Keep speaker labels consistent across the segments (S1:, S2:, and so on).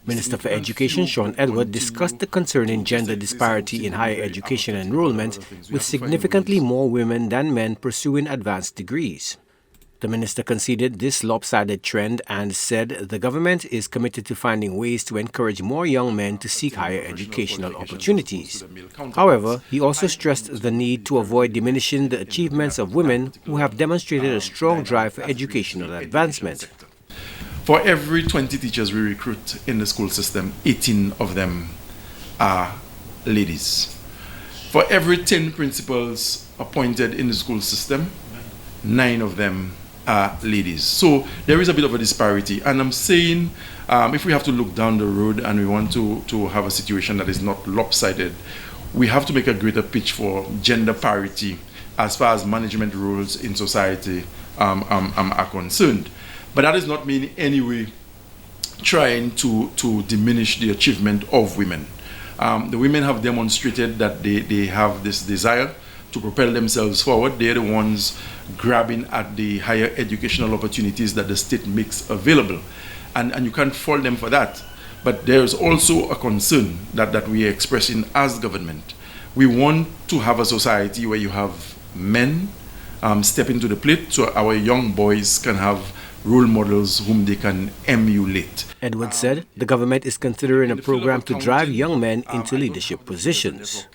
S1: Minister for Education Sean Edward discussed the concerning gender disparity in higher education enrollment, with significantly more women than men pursuing advanced degrees. The minister conceded this lopsided trend and said the government is committed to finding ways to encourage more young men to seek higher educational opportunities. However, he also stressed the need to avoid diminishing the achievements of women who have demonstrated a strong drive for educational advancement.
S2: For every 20 teachers we recruit in the school system, 18 of them are ladies. For every 10 principals appointed in the school system, 9 of them are ladies. So there is a bit of a disparity. And I'm saying if we have to look down the road and we want to have a situation that is not lopsided, we have to make a greater pitch for gender parity as far as management roles in society are concerned. But that does not mean in any way trying to diminish the achievement of women. The women have demonstrated that they have this desire to propel themselves forward. They're the ones grabbing at the higher educational opportunities that the state makes available. And you can't fault them for that. But there's also a concern that we are expressing as government. We want to have a society where you have men step into the plate so our young boys can have role models whom they can emulate.
S1: Edward said the government is considering a program to drive young men into leadership positions.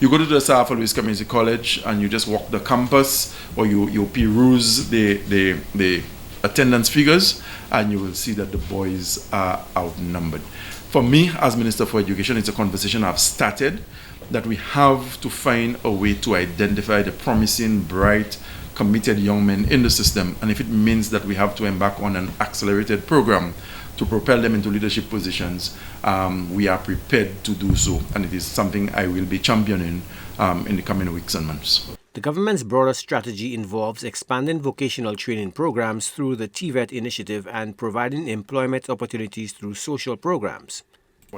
S2: You go to the South Louis Community College and you just walk the campus, or you peruse the attendance figures, and you will see that the boys are outnumbered. For me, as Minister for Education, it's a conversation I've started, that we have to find a way to identify the promising, bright, committed young men in the system, and if it means that we have to embark on an accelerated program to propel them into leadership positions, we are prepared to do so, and it is something I will be championing in the coming weeks and months.
S1: The government's broader strategy involves expanding vocational training programs through the TVET initiative and providing employment opportunities through social programs.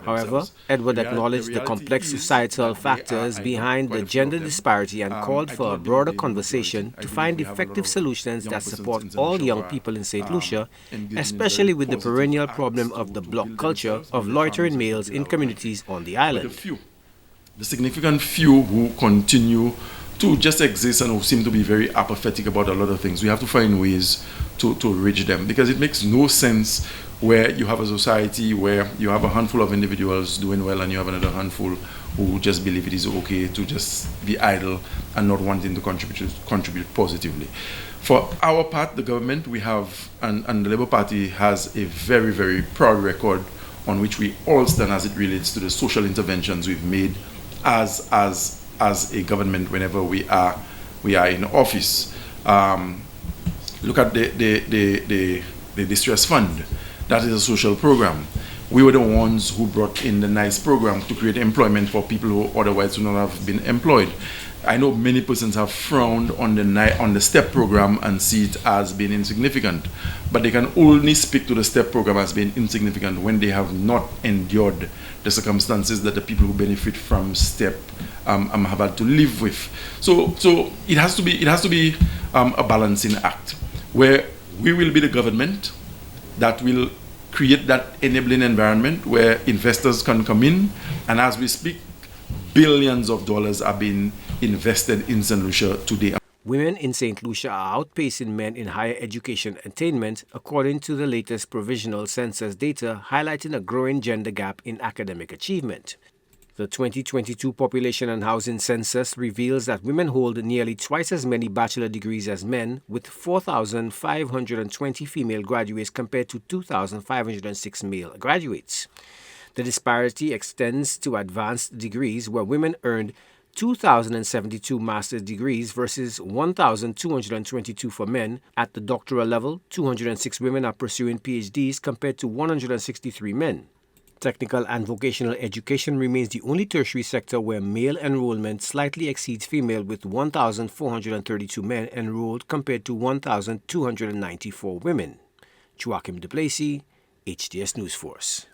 S1: However, Edward acknowledged the complex societal factors behind the gender disparity and called for a broader conversation to find effective solutions that support all young people in St. Lucia, especially with the perennial problem of the block culture of loitering males in communities on the island.
S2: The significant few who continue to just exist and who seem to be very apathetic about a lot of things, we have to find ways to reach them, because it makes no sense where you have a society where you have a handful of individuals doing well and you have another handful who just believe it is okay to just be idle and not wanting to contribute positively. For our part, the government, we have, and the Labour Party has a very, very proud record on which we all stand as it relates to the social interventions we've made as a government whenever we are in office. Look at the distress fund. That is a social program. We were the ones who brought in the NICE program to create employment for people who otherwise would not have been employed. I know many persons have frowned on the STEP program and see it as being insignificant, but they can only speak to the STEP program as being insignificant when they have not endured the circumstances that the people who benefit from STEP have had to live with. So it has to be a balancing act where we will be the government that will create that enabling environment where investors can come in, and as we speak, billions of dollars are being invested in St. Lucia today.
S1: Women in St. Lucia are outpacing men in higher education attainment, according to the latest provisional census data, highlighting a growing gender gap in academic achievement. The 2022 Population and Housing Census reveals that women hold nearly twice as many bachelor degrees as men, with 4,520 female graduates compared to 2,506 male graduates. The disparity extends to advanced degrees, where women earned 2,072 master's degrees versus 1,222 for men. At the doctoral level, 206 women are pursuing PhDs compared to 163 men. Technical and vocational education remains the only tertiary sector where male enrollment slightly exceeds female, with 1,432 men enrolled compared to 1,294 women. Joachim Duplessis, HDS News Force.